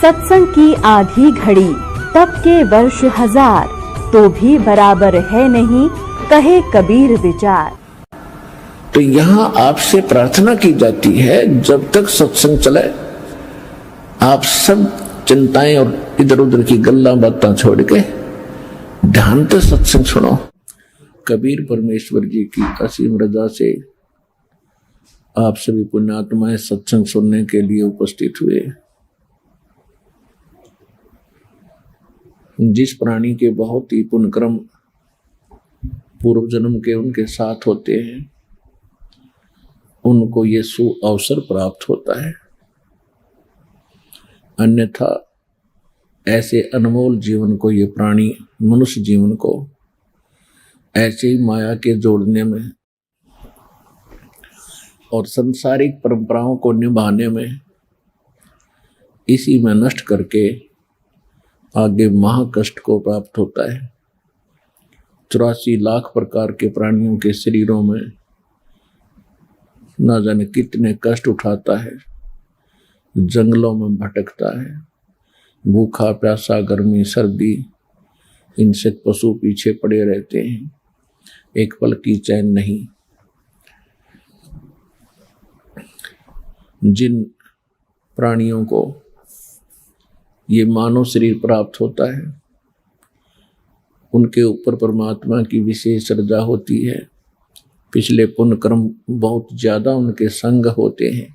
सत्संग की आधी घड़ी तब के वर्ष 1000 तो भी बराबर है नहीं, कहे कबीर विचार। तो यहाँ आपसे प्रार्थना की जाती है, जब तक सत्संग चले आप सब चिंताएं और इधर उधर की गल्ला बातें छोड़ के ध्यान से सत्संग सुनो। कबीर परमेश्वर जी की असीम रजा से आप सभी पुण्यात्माएं सत्संग सुनने के लिए उपस्थित हुए। जिस प्राणी के बहुत ही पुण्यक्रम पूर्व जन्म के उनके साथ होते हैं, उनको ये सु अवसर प्राप्त होता है। अन्यथा ऐसे अनमोल जीवन को ये प्राणी, मनुष्य जीवन को ऐसे ही माया के जोड़ने में और सांसारिक परंपराओं को निभाने में, इसी में नष्ट करके आगे महाकष्ट को प्राप्त होता है। 84 लाख प्रकार के प्राणियों के शरीरों में न जाने कितने कष्ट उठाता है, जंगलों में भटकता है, भूखा प्यासा, गर्मी सर्दी, इनसे पशु पीछे पड़े रहते हैं, एक पल की चैन नहीं। जिन प्राणियों को ये मानव शरीर प्राप्त होता है, उनके ऊपर परमात्मा की विशेष श्रद्धा होती है। पिछले पुण्य कर्म बहुत ज्यादा उनके संग होते हैं।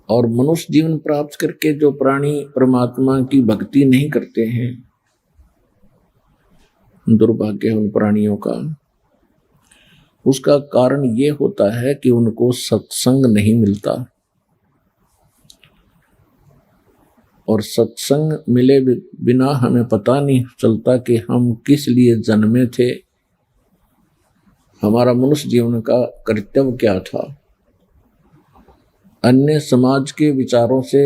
और मनुष्य जीवन प्राप्त करके जो प्राणी परमात्मा की भक्ति नहीं करते हैं, दुर्भाग्य है उन प्राणियों का। उसका कारण ये होता है कि उनको सत्संग नहीं मिलता, और सत्संग मिले बिना हमें पता नहीं चलता कि हम किस लिए जन्मे थे, हमारा मनुष्य जीवन का कर्तव्य क्या था। अन्य समाज के विचारों से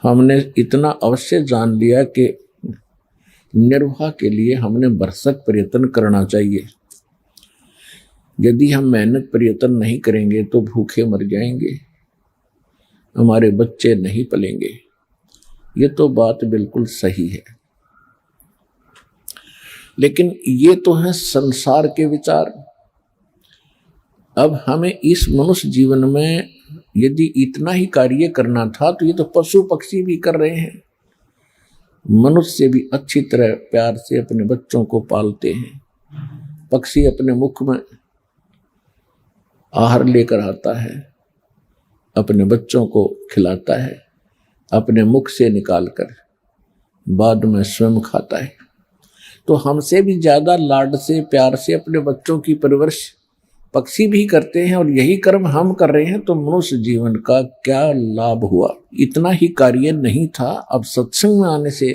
हमने इतना अवश्य जान लिया कि निर्वाह के लिए हमने भरसक प्रयत्न करना चाहिए। यदि हम मेहनत प्रयत्न नहीं करेंगे तो भूखे मर जाएंगे, हमारे बच्चे नहीं पलेंगे। ये तो बात बिल्कुल सही है, लेकिन ये तो है संसार के विचार। अब हमें इस मनुष्य जीवन में यदि इतना ही कार्य करना था तो ये तो पशु पक्षी भी कर रहे हैं। मनुष्य से भी अच्छी तरह प्यार से अपने बच्चों को पालते हैं। पक्षी अपने मुख में आहार लेकर आता है, अपने बच्चों को खिलाता है, अपने मुख से निकालकर बाद में स्वयं खाता है। तो हमसे भी ज्यादा लाड से प्यार से अपने बच्चों की परवरिश पक्षी भी करते हैं, और यही कर्म हम कर रहे हैं। तो मनुष्य जीवन का क्या लाभ हुआ? इतना ही कार्य नहीं था। अब सत्संग में आने से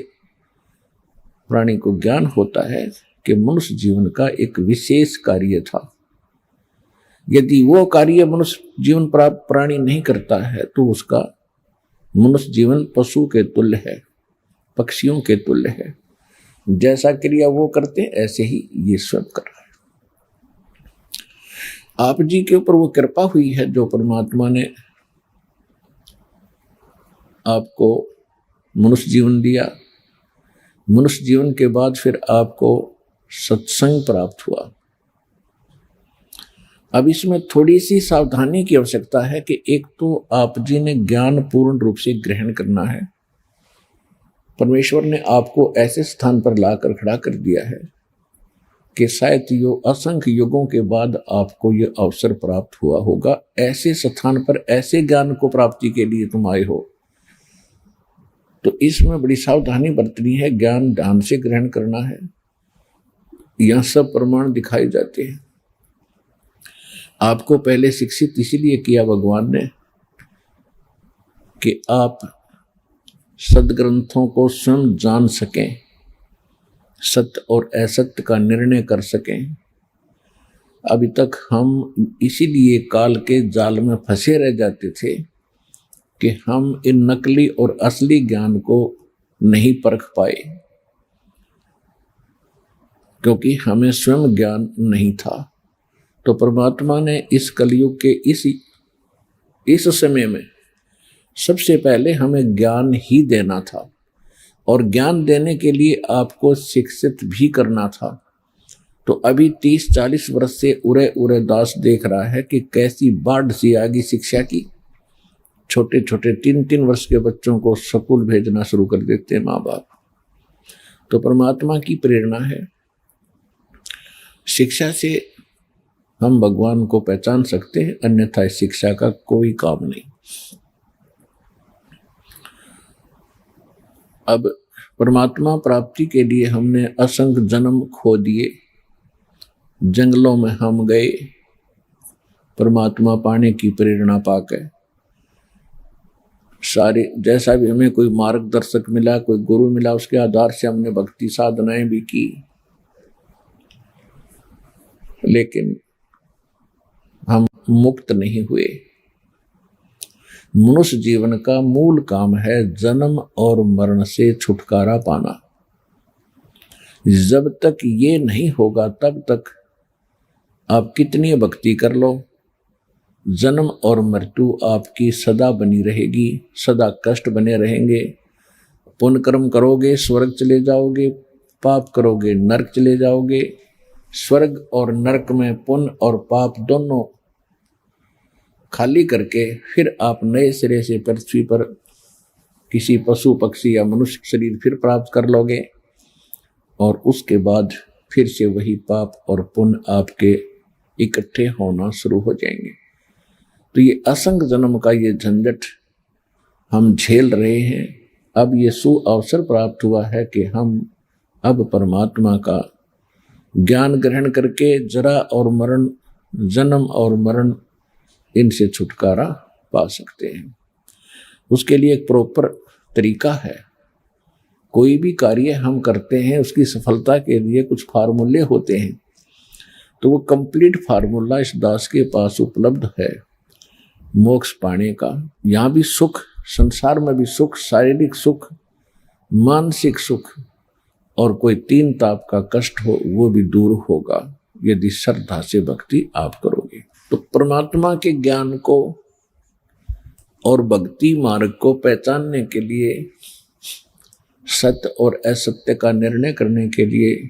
प्राणी को ज्ञान होता है कि मनुष्य जीवन का एक विशेष कार्य था। यदि वो कार्य मनुष्य जीवन प्राप्त प्राणी नहीं करता है तो उसका मनुष्य जीवन पशु के तुल्य है, पक्षियों के तुल्य है। जैसा क्रिया वो करते हैं ऐसे ही ये स्वयं कर रहा है। आप जी के ऊपर वो कृपा हुई है जो परमात्मा ने आपको मनुष्य जीवन दिया। मनुष्य जीवन के बाद फिर आपको सत्संग प्राप्त हुआ। अब इसमें थोड़ी सी सावधानी की आवश्यकता है कि एक तो आप जी ने ज्ञान पूर्ण रूप से ग्रहण करना है। परमेश्वर ने आपको ऐसे स्थान पर लाकर खड़ा कर दिया है कि शायद यो असंख्य युगों के बाद आपको ये अवसर प्राप्त हुआ होगा। ऐसे स्थान पर ऐसे ज्ञान को प्राप्ति के लिए तुम आए हो, तो इसमें बड़ी सावधानी बरतनी है। ज्ञान ध्यान से ग्रहण करना है। यह सब प्रमाण दिखाए जाते हैं। आपको पहले शिक्षित इसलिए किया भगवान ने कि आप सदग्रंथों को स्वयं जान सकें, सत्य और असत्य का निर्णय कर सकें। अभी तक हम इसीलिए काल के जाल में फंसे रह जाते थे कि हम इन नकली और असली ज्ञान को नहीं परख पाए, क्योंकि हमें स्वयं ज्ञान नहीं था। तो परमात्मा ने इस कलयुग के इस समय में सबसे पहले हमें ज्ञान ही देना था, और ज्ञान देने के लिए आपको शिक्षित भी करना था। तो अभी 30-40 वर्ष से उरे उरे दास देख रहा है कि कैसी बाढ़ सी आ गई शिक्षा की। छोटे छोटे 3-3 वर्ष के बच्चों को स्कूल भेजना शुरू कर देते हैं माँ बाप। तो परमात्मा की प्रेरणा है, शिक्षा से हम भगवान को पहचान सकते हैं, अन्यथा इस शिक्षा का कोई काम नहीं। अब परमात्मा प्राप्ति के लिए हमने असंख्य जन्म खो दिए, जंगलों में हम गए परमात्मा पाने की प्रेरणा पाकर। सारे जैसा भी हमें कोई मार्गदर्शक मिला, कोई गुरु मिला, उसके आधार से हमने भक्ति साधनाएं भी की, लेकिन हम मुक्त नहीं हुए। मनुष्य जीवन का मूल काम है जन्म और मरण से छुटकारा पाना। जब तक ये नहीं होगा तब तक आप कितनी भक्ति कर लो, जन्म और मृत्यु आपकी सदा बनी रहेगी, सदा कष्ट बने रहेंगे। पुण्य कर्म करोगे स्वर्ग चले जाओगे, पाप करोगे नरक चले जाओगे। स्वर्ग और नरक में पुण्य और पाप दोनों खाली करके फिर आप नए सिरे से पृथ्वी पर किसी पशु पक्षी या मनुष्य शरीर फिर प्राप्त कर लोगे, और उसके बाद फिर से वही पाप और पुण्य आपके इकट्ठे होना शुरू हो जाएंगे। तो ये असंख्य जन्म का ये झंझट हम झेल रहे हैं। अब ये सुअवसर प्राप्त हुआ है कि हम अब परमात्मा का ज्ञान ग्रहण करके जरा और मरण, जन्म और मरण, इनसे छुटकारा पा सकते हैं। उसके लिए एक प्रॉपर तरीका है। कोई भी कार्य हम करते हैं उसकी सफलता के लिए कुछ फार्मूले होते हैं, तो वो कंप्लीट फार्मूला इस दास के पास उपलब्ध है मोक्ष पाने का। यहाँ भी सुख, संसार में भी सुख, शारीरिक सुख, मानसिक सुख, और कोई 3 ताप का कष्ट हो वो भी दूर होगा यदि श्रद्धा से भक्ति आप करोगे। तो परमात्मा के ज्ञान को और भक्ति मार्ग को पहचानने के लिए, सत्य और असत्य का निर्णय करने के लिए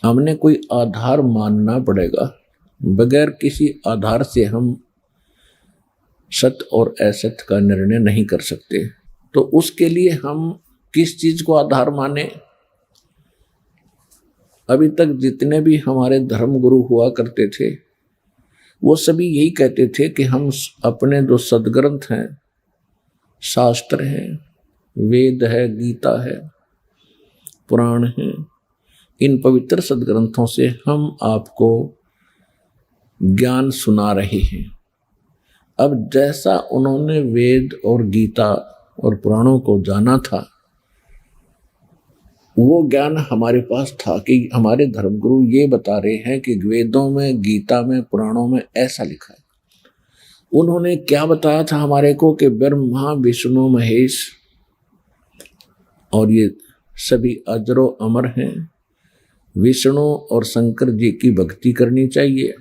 हमने कोई आधार मानना पड़ेगा। बगैर किसी आधार से हम सत्य और असत्य का निर्णय नहीं कर सकते। तो उसके लिए हम किस चीज को आधार माने? अभी तक जितने भी हमारे धर्म गुरु हुआ करते थे वो सभी यही कहते थे कि हम अपने जो सदग्रंथ हैं, शास्त्र हैं, वेद है, गीता है, पुराण है, इन पवित्र सदग्रंथों से हम आपको ज्ञान सुना रहे हैं। अब जैसा उन्होंने वेद और गीता और पुराणों को जाना था वो ज्ञान हमारे पास था कि हमारे धर्मगुरु ये बता रहे हैं कि वेदों में, गीता में, पुराणों में ऐसा लिखा है। उन्होंने क्या बताया था हमारे को कि ब्रह्मा विष्णु महेश और ये सभी अजरो अमर हैं, विष्णु और शंकर जी की भक्ति करनी चाहिए,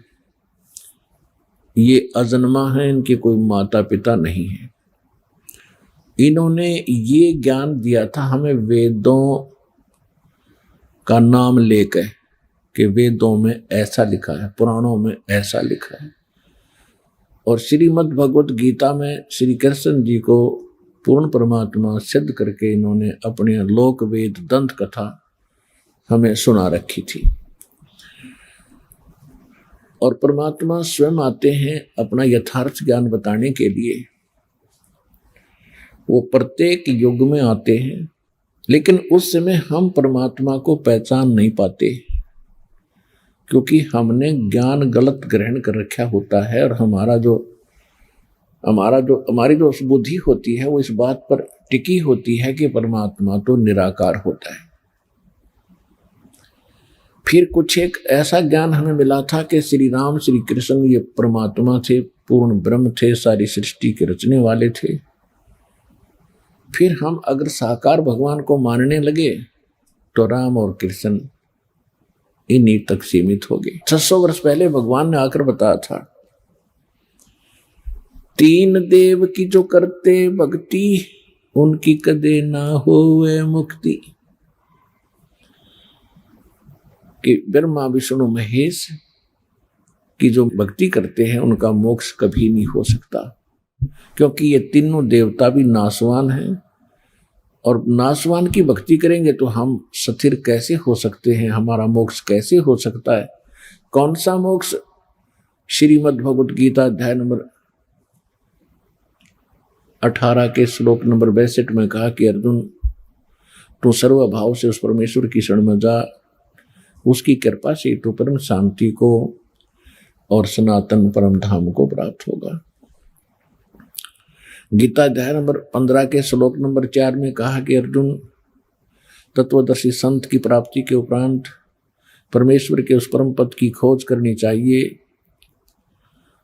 ये अजन्मा है, इनके कोई माता पिता नहीं है। इन्होंने ये ज्ञान दिया था हमें वेदों का नाम लेकर कि वेदों में ऐसा लिखा है, पुराणों में ऐसा लिखा है। और श्रीमद् भगवत गीता में श्री कृष्ण जी को पूर्ण परमात्मा सिद्ध करके इन्होंने अपने लोक वेद दंत कथा हमें सुना रखी थी। और परमात्मा स्वयं आते हैं अपना यथार्थ ज्ञान बताने के लिए। वो प्रत्येक युग में आते हैं, लेकिन उस समय हम परमात्मा को पहचान नहीं पाते क्योंकि हमने ज्ञान गलत ग्रहण कर रखा होता है। और हमारी जो बुद्धि होती है वो इस बात पर टिकी होती है कि परमात्मा तो निराकार होता है। फिर कुछ एक ऐसा ज्ञान हमें मिला था कि श्री राम श्री कृष्ण ये परमात्मा थे, पूर्ण ब्रह्म थे, सारी सृष्टि के रचने वाले थे। फिर हम अगर साकार भगवान को मानने लगे तो राम और कृष्ण इन्हीं तक सीमित हो गए। 600 वर्ष पहले भगवान ने आकर बताया था तीन देव की जो करते भक्ति, उनकी कदे ना होवे मुक्ति। कि ब्रह्मा विष्णु महेश की जो भक्ति करते हैं उनका मोक्ष कभी नहीं हो सकता, क्योंकि ये तीनों देवता भी नाशवान हैं, और नाशवान की भक्ति करेंगे तो हम स्थिर कैसे हो सकते हैं, हमारा मोक्ष कैसे हो सकता है। कौन सा मोक्ष? श्रीमद् भगवत गीता अध्याय नंबर 18 के श्लोक नंबर 62 में कहा कि अर्जुन, तू सर्वभाव से उस परमेश्वर की शरण में जा, उसकी कृपा से तू परम शांति को और सनातन परम धाम को प्राप्त होगा। गीता अध्याय नंबर 15 के श्लोक नंबर 4 में कहा कि अर्जुन, तत्वदर्शी संत की प्राप्ति के उपरांत परमेश्वर के उस परम पद की खोज करनी चाहिए,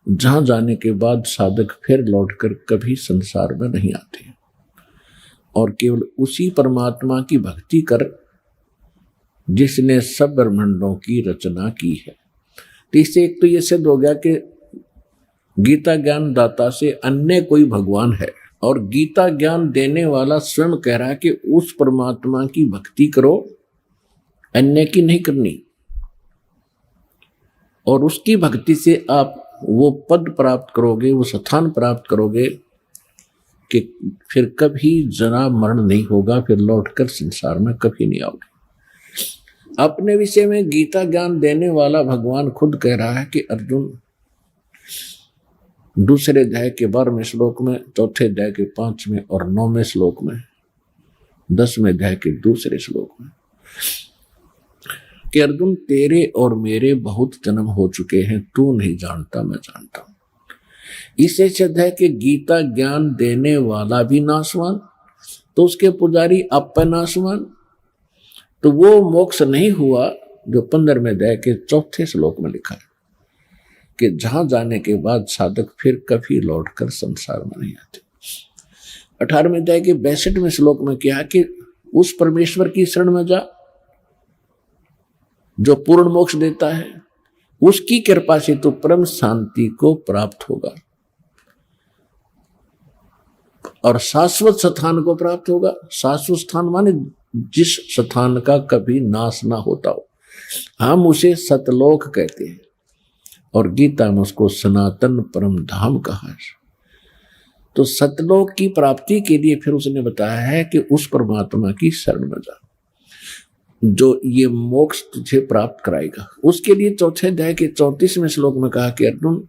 जहां जाने के बाद साधक फिर लौटकर कभी संसार में नहीं आते, और केवल उसी परमात्मा की भक्ति कर जिसने सब ब्रह्मांडों की रचना की है। तो इससे एक तो ये सिद्ध हो गया कि गीता ज्ञान दाता से अन्य कोई भगवान है, और गीता ज्ञान देने वाला स्वयं कह रहा है कि उस परमात्मा की भक्ति करो, अन्य की नहीं करनी, और उसकी भक्ति से आप वो पद प्राप्त करोगे, वो स्थान प्राप्त करोगे कि फिर कभी जरा मरण नहीं होगा, फिर लौटकर संसार में कभी नहीं आओगे। अपने विषय में गीता ज्ञान देने वाला भगवान खुद कह रहा है कि अर्जुन, दूसरे अध्याय के 12वें श्लोक में, चौथे अध्याय के 5वें और 9वें श्लोक में, 10वें अध्याय के दूसरे श्लोक में, कि अर्जुन, तेरे और मेरे बहुत जन्म हो चुके हैं, तू नहीं जानता, मैं जानता हूं। इससे सिद्ध है कि गीता ज्ञान देने वाला भी नाशवान, तो उसके पुजारी आप नाशवान, तो वो मोक्ष नहीं हुआ जो 15वें अध्याय के 4थे श्लोक में लिखा है कि जहां जाने के बाद साधक फिर कभी लौटकर संसार में नहीं आते। 18वें अध्याय के 62वें श्लोक में क्या कि उस परमेश्वर की शरण में जा जो पूर्ण मोक्ष देता है, उसकी कृपा से तो परम शांति को प्राप्त होगा और शाश्वत स्थान को प्राप्त होगा। शाश्वत स्थान माने जिस स्थान का कभी नाश ना होता हो, हम उसे सतलोक कहते हैं, और गीता में उसको सनातन परम धाम कहा है। तो सतलोक की प्राप्ति के लिए फिर उसने बताया है कि उस परमात्मा की शरण में जा जो ये मोक्ष तुझे प्राप्त कराएगा। उसके लिए चौथे अध्याय के 34वें श्लोक में कहा कि अर्जुन,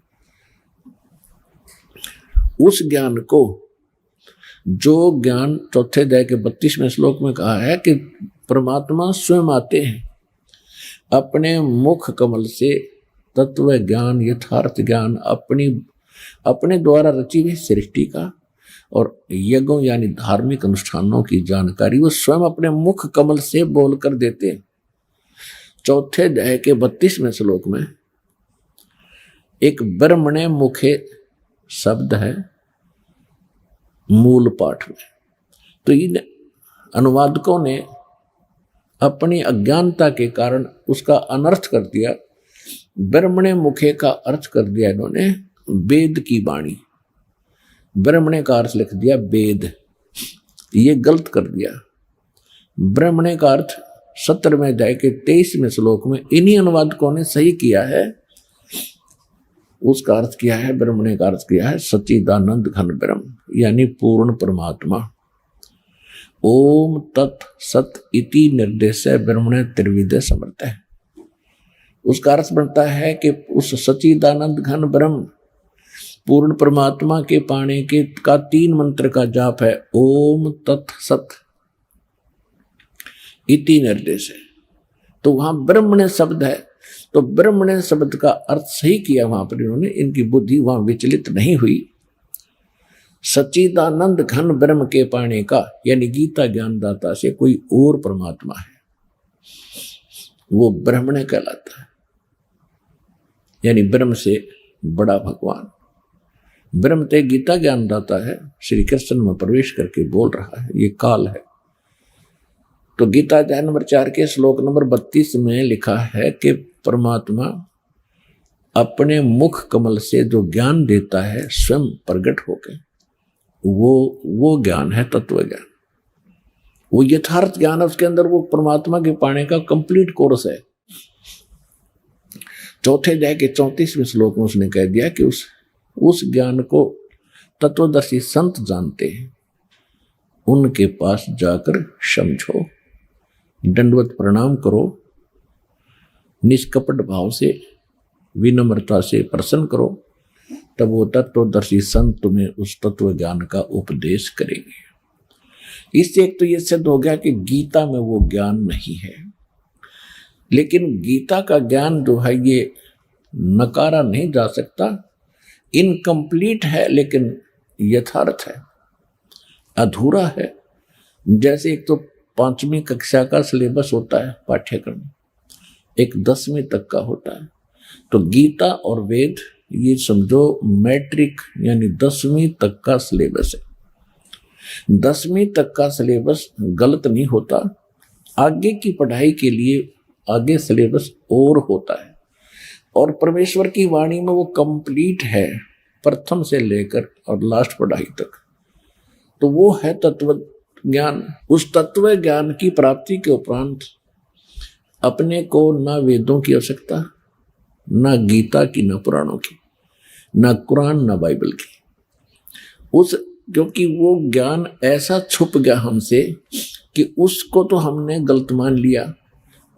उस ज्ञान को, जो ज्ञान चौथे अध्याय के 32वें श्लोक में कहा है कि परमात्मा स्वयं आते हैं अपने मुख कमल से तत्व ज्ञान, यथार्थ ज्ञान, अपने द्वारा रची हुई सृष्टि का और यज्ञों यानी धार्मिक अनुष्ठानों की जानकारी वो स्वयं अपने मुख कमल से बोलकर देते हैं। चौथे अध्याय के 32वें श्लोक में एक ब्रह्मणे मुखे शब्द है मूल पाठ में। तो इन अनुवादकों ने अपनी अज्ञानता के कारण उसका अनर्थ कर दिया। ब्रह्मणे मुखे का अर्थ कर दिया इन्होंने वेद की वाणी, ब्रह्मणे का अर्थ लिख दिया वेद, ये गलत कर दिया। ब्रह्मणे का अर्थ 17वें अध्याय के 23वें श्लोक में इन्हीं अनुवादकों ने सही किया है, उसका अर्थ किया है, ब्रह्मणे का अर्थ किया है सच्चिदानंद घन ब्रह्म यानी पूर्ण परमात्मा। ओम तत् सत इति निर्देश ब्रह्मणे त्रिविधे समर्थ है। उसका अर्थ बनता है कि उस सच्चिदानंद घन ब्रह्म पूर्ण परमात्मा के पाने के का 3 मंत्र का जाप है ओम तत् सत इति निर्देश है। तो वहां ब्रह्मणे शब्द है, तो ब्रह्मणे शब्द का अर्थ सही किया वहां पर इन्होंने, इनकी बुद्धि वहां विचलित नहीं हुई। सच्चिदानंद घन ब्रह्म के पाने का यानी गीता ज्ञानदाता से कोई और परमात्मा है, वो ब्रह्मणे कहलाता है, यानी ब्रह्म से बड़ा भगवान। ब्रह्म ते गीता ज्ञानदाता है, श्री कृष्ण में प्रवेश करके बोल रहा है, ये काल है। तो गीता अध्याय नंबर 4 के श्लोक नंबर 32 में लिखा है कि परमात्मा अपने मुख कमल से जो ज्ञान देता है स्वयं प्रकट होकर, वो ज्ञान है तत्व ज्ञान। वो यथार्थ ज्ञान है, उसके अंदर वो परमात्मा के पाने का कंप्लीट कोर्स है। चौथे अध्याय के 34वें श्लोक में उसने कह दिया कि उस ज्ञान को तत्वदर्शी संत जानते हैं, उनके पास जाकर समझो, दंडवत प्रणाम करो, निष्कपट भाव से विनम्रता से प्रसन्न करो, तब वो तत्वदर्शी संत तुम्हें उस तत्व ज्ञान का उपदेश करेंगे। इससे एक तो ये सिद्ध हो गया कि गीता में वो ज्ञान नहीं है, लेकिन गीता का ज्ञान जो है ये नकारा नहीं जा सकता, इनकम्प्लीट है लेकिन यथार्थ है, अधूरा है। जैसे एक तो 5वीं कक्षा का सिलेबस होता है पाठ्यक्रम, एक 10वीं तक का होता है, तो गीता और वेद ये समझो मैट्रिक यानी 10वीं तक का सिलेबस है। 10वीं तक का सिलेबस गलत नहीं होता, आगे की पढ़ाई के लिए आगे सिलेबस और होता है, और परमेश्वर की वाणी में वो कंप्लीट है प्रथम से लेकर और लास्ट पढ़ाई तक। तो वो है तत्व ज्ञान। उस तत्व ज्ञान की प्राप्ति के उपरांत अपने को ना वेदों की आवश्यकता, ना गीता की, ना पुराणों की, ना कुरान, ना बाइबल की। क्योंकि वो ज्ञान ऐसा छुप गया हमसे कि उसको तो हमने गलत मान लिया,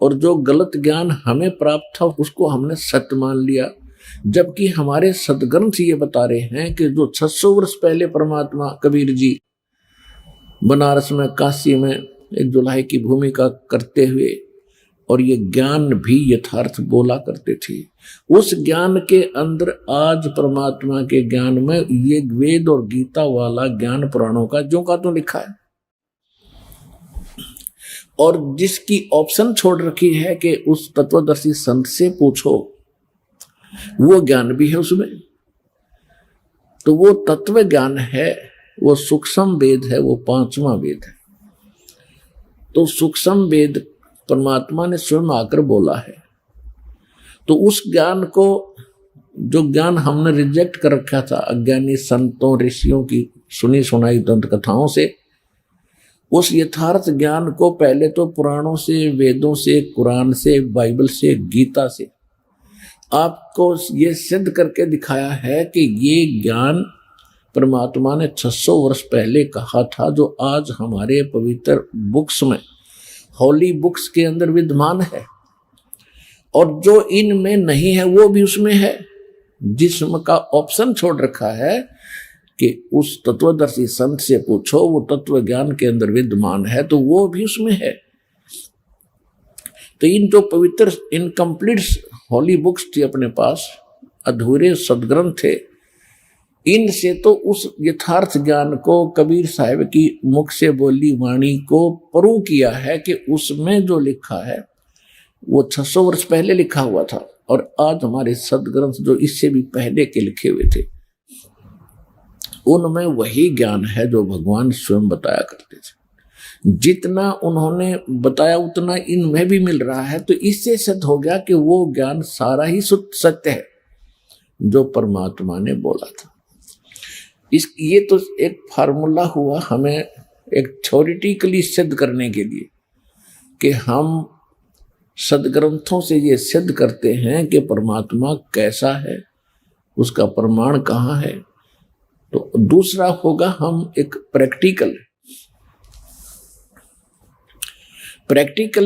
और जो गलत ज्ञान हमें प्राप्त था उसको हमने सत्य मान लिया। जबकि हमारे सदग्रंथ ये बता रहे हैं कि जो 600 वर्ष पहले परमात्मा कबीर जी बनारस में, काशी में एक जुलाहे की भूमिका करते हुए, और ये ज्ञान भी यथार्थ बोला करते थे, उस ज्ञान के अंदर आज परमात्मा के ज्ञान में ये वेद और गीता वाला ज्ञान पुराणों का जो का तो लिखा है, और जिसकी ऑप्शन छोड़ रखी है कि उस तत्वदर्शी संत से पूछो, वो ज्ञान भी है उसमें। तो वो तत्व ज्ञान है, वो सूक्ष्म वेद है, वो 5वां वेद है। तो सूक्ष्म वेद परमात्मा ने स्वयं आकर बोला है। तो उस ज्ञान को, जो ज्ञान हमने रिजेक्ट कर रखा था अज्ञानी संतों ऋषियों की सुनी सुनाई दंत कथाओं से, उस यथार्थ ज्ञान को पहले तो पुराणों से, वेदों से, कुरान से, बाइबल से, गीता से आपको ये सिद्ध करके दिखाया है कि ये ज्ञान परमात्मा ने 600 वर्ष पहले कहा था, जो आज हमारे पवित्र बुक्स में, होली बुक्स के अंदर विद्यमान है, और जो इनमें नहीं है वो भी उसमें है। जिस्म का ऑप्शन छोड़ रखा है कि उस तत्वदर्शी संत से पूछो, वो तत्व ज्ञान के अंदर विद्यमान है, तो वो भी उसमें है। तो इन जो पवित्र इनकम्प्लीट होली बुक्स थी अपने पास, अधूरे सदग्रंथ थे, इनसे तो उस यथार्थ ज्ञान को कबीर साहिब की मुख से बोली वाणी को प्रूव किया है कि उसमें जो लिखा है वो 600 वर्ष पहले लिखा हुआ था, और आज हमारे सदग्रंथ जो इससे भी पहले के लिखे हुए थे, उनमें वही ज्ञान है जो भगवान स्वयं बताया करते थे। जितना उन्होंने बताया उतना इनमें भी मिल रहा है। तो इससे सिद्ध हो गया कि वो ज्ञान सारा ही सत्य है जो परमात्मा ने बोला था। ये तो एक फार्मूला हुआ हमें एक थ्योरेटिकली सिद्ध करने के लिए कि हम सदग्रंथों से ये सिद्ध करते हैं कि परमात्मा कैसा है, उसका प्रमाण कहाँ है। तो दूसरा होगा हम एक प्रैक्टिकल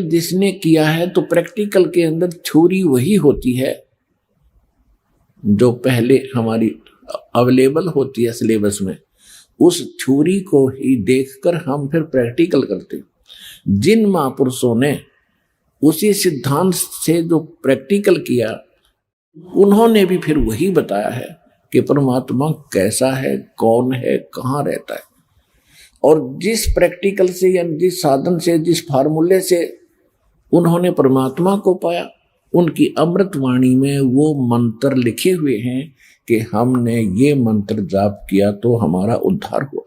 जिसने किया है, तो प्रैक्टिकल के अंदर थ्योरी वही होती है जो पहले हमारी अवेलेबल होती है सिलेबस में, उस थ्योरी को ही देखकर हम फिर प्रैक्टिकल करते हैं। जिन महापुरुषों ने उसी सिद्धांत से जो प्रैक्टिकल किया, उन्होंने भी फिर वही बताया है कि परमात्मा कैसा है, कौन है, कहाँ रहता है। और जिस प्रैक्टिकल से या जिस साधन से, जिस फार्मूले से उन्होंने परमात्मा को पाया, उनकी अमृत वाणी में वो मंत्र लिखे हुए हैं कि हमने ये मंत्र जाप किया तो हमारा उद्धार हुआ।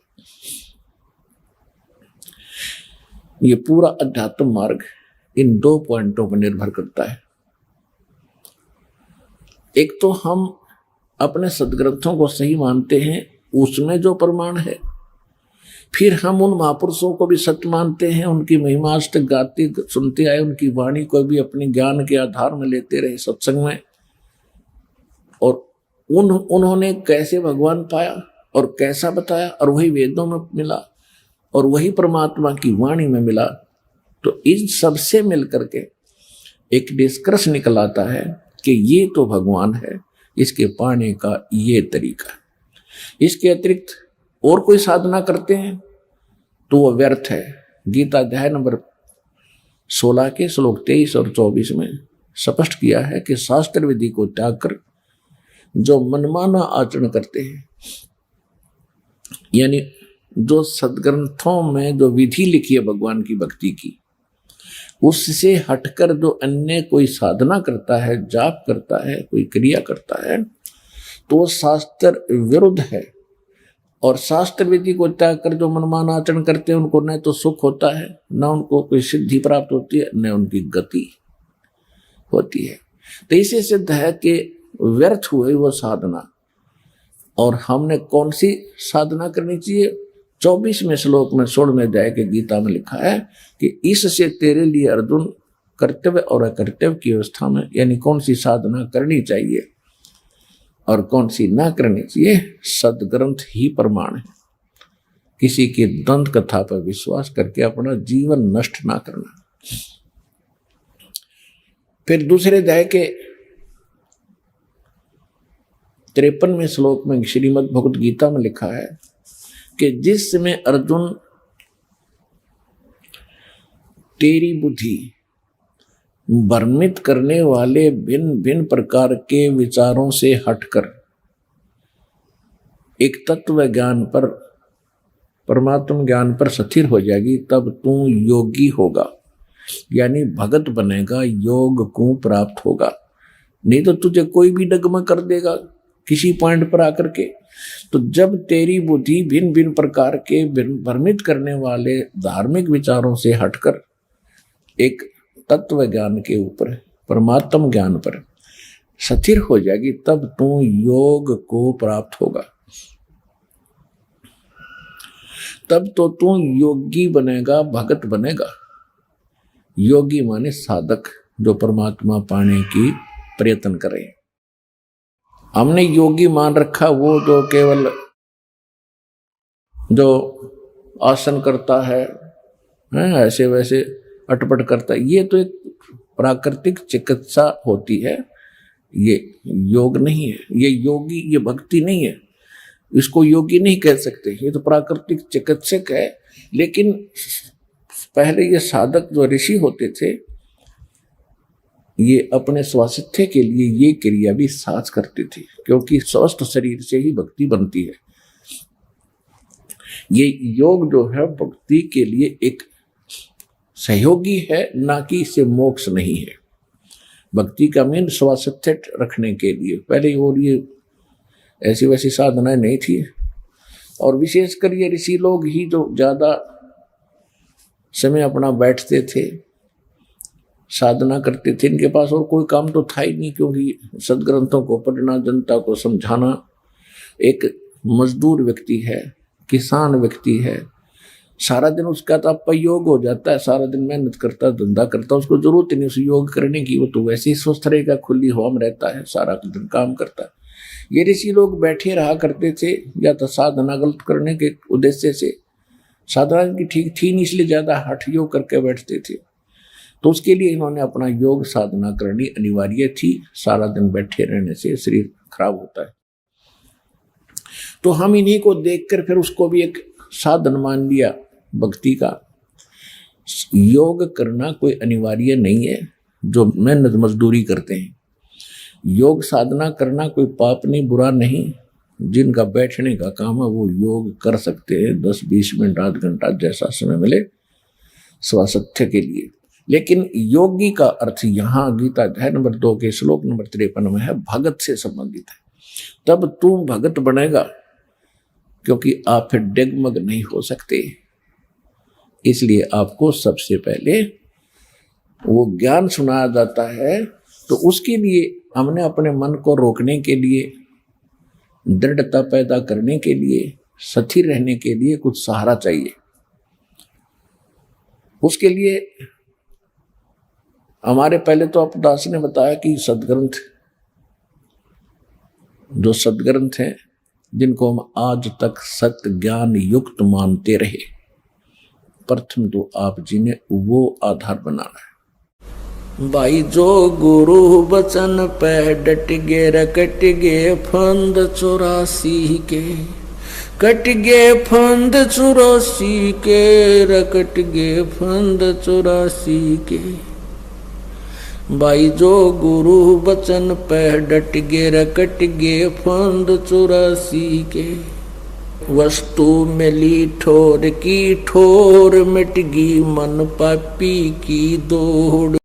ये पूरा अध्यात्म मार्ग इन 2 पॉइंटों पर निर्भर करता है। एक तो हम अपने सदग्रंथों को सही मानते हैं, उसमें जो प्रमाण है, फिर हम उन महापुरुषों को भी सत्य मानते हैं, उनकी महिमाष्टक गाते सुनते आए, उनकी वाणी को भी अपने ज्ञान के आधार में लेते रहे सत्संग में। और उन्होंने कैसे भगवान पाया और कैसा बताया, और वही वेदों में मिला और वही परमात्मा की वाणी में मिला। तो इन सबसे मिलकर के एक निष्कर्ष निकल आता है कि ये तो भगवान है, इसके पाने का ये तरीका। इसके अतिरिक्त और कोई साधना करते हैं तो वो व्यर्थ है। गीता अध्याय नंबर 16 के श्लोक 23 और 24 में स्पष्ट किया है कि शास्त्र विधि को त्याग कर जो मनमाना आचरण करते हैं, यानी जो सदग्रंथों में जो विधि लिखी है भगवान की भक्ति की, उससे हटकर जो अन्य कोई साधना करता है, जाप करता है, कोई क्रिया करता है, तो शास्त्र विरुद्ध है। और शास्त्र विधि को त्याग कर जो मनमान आचरण करते हैं, उनको न तो सुख होता है, न उनको कोई सिद्धि प्राप्त होती है, न उनकी गति होती है। तो इसे सिद्ध है कि व्यर्थ हुई वो साधना। और हमने कौन सी साधना करनी चाहिए? 24वें श्लोक में 16वें अध्याय के गीता में लिखा है कि इससे तेरे लिए अर्जुन कर्तव्य और अकर्तव्य की अवस्था में, यानी कौन सी साधना करनी चाहिए और कौन सी ना करनी चाहिए, सदग्रंथ ही प्रमाण है। किसी की दंत कथा पर विश्वास करके अपना जीवन नष्ट ना करना। फिर दूसरे अध्याय के 53वें श्लोक में श्रीमद् भगवद गीता में लिखा है कि जिस समय अर्जुन तेरी बुद्धि भ्रमित करने वाले भिन्न भिन्न प्रकार के विचारों से हटकर एक तत्व ज्ञान पर, परमात्म ज्ञान पर स्थिर हो जाएगी, तब तू योगी होगा, यानी भगत बनेगा, योग को प्राप्त होगा। नहीं तो तुझे कोई भी डगमग कर देगा किसी पॉइंट पर आकर के। तो जब तेरी बुद्धि भिन्न भिन्न प्रकार के भ्रमित करने वाले धार्मिक विचारों से हटकर एक तत्व ज्ञान के ऊपर, परमात्म ज्ञान पर स्थिर हो जाएगी, तब तू योग को प्राप्त होगा। तब तो तू योगी बनेगा, भगत बनेगा। योगी माने साधक, जो परमात्मा पाने की प्रयत्न करे। हमने योगी मान रखा वो जो केवल जो आसन करता है, ऐसे वैसे अटपट करता है। ये तो एक प्राकृतिक चिकित्सा होती है, ये योग नहीं है। ये योगी, ये भक्ति नहीं है, इसको योगी नहीं कह सकते। ये तो प्राकृतिक चिकित्सक है। लेकिन पहले ये साधक जो ऋषि होते थे, ये अपने स्वास्थ्य के लिए ये क्रिया भी साथ करते थे, क्योंकि स्वस्थ शरीर से ही भक्ति बनती है। ये योग जो है भक्ति के लिए एक सहयोगी है, ना कि इसे मोक्ष नहीं है। भक्ति का मेन स्वास्थ्य रखने के लिए पहले और ये ऐसी वैसी साधनाएं नहीं थी। और विशेषकर ये ऋषि लोग ही जो ज्यादा समय अपना बैठते थे, साधना करते थे। इनके पास और कोई काम तो था ही नहीं, क्योंकि सदग्रंथों को पढ़ना, जनता को समझाना। एक मजदूर व्यक्ति है, किसान व्यक्ति है, सारा दिन उसका तो अपयोग हो जाता है, सारा दिन मेहनत करता, धंधा करता, उसको जरूरत ही नहीं उस योग करने की। वो तो वैसे ही स्वस्थ रहेगा, खुली हवा में रहता है, सारा दिन काम करता है। ये ऋषि लोग बैठे रहा करते थे, या तो साधना गलत करने के उद्देश्य से, साधना की ठीक थी नहीं इसलिए ज्यादा हठ योग करके बैठते थे। तो उसके लिए इन्होंने अपना योग साधना करनी अनिवार्य थी। सारा दिन बैठे रहने से शरीर खराब होता है। तो हम इन्हीं को देखकर फिर उसको भी एक साधन मान लिया भक्ति का। योग करना कोई अनिवार्य नहीं है, जो मेहनत मजदूरी करते हैं। योग साधना करना कोई पाप नहीं, बुरा नहीं। जिनका बैठने का काम है वो योग कर सकते हैं, 10-20 मिनट, आध घंटा, जैसा समय मिले स्वास्थ्य के लिए। लेकिन योगी का अर्थ यहाँ गीता अध्याय नंबर 2 के श्लोक नंबर 53 में है, भगत से संबंधित है। तब तू भगत बनेगा, क्योंकि आप फिर डगमग नहीं हो सकते। इसलिए आपको सबसे पहले वो ज्ञान सुनाया जाता है, तो तो उसके लिए हमने अपने मन को रोकने के लिए, दृढ़ता पैदा करने के लिए, स्थिर रहने के लिए कुछ सहारा चाहिए। उसके लिए हमारे पहले तो अपदास ने बताया कि सदग्रंथ, जो सदग्रंथ हैं जिनको हम आज तक सत्य ज्ञान युक्त मानते रहे, प्रथम तो आप जी ने वो आधार बनाना है। भाई जो गुरु बचन पे डट गे रकट गे फंद 84 के, कट गे फंद 84 के, रकट गे फंद 84 के। भाई जो गुरु बचन पे डट गे रकट गे फंद 84 के। वस्तु मिली ठोर की ठोर, मिट गई मन पापी की दौड़।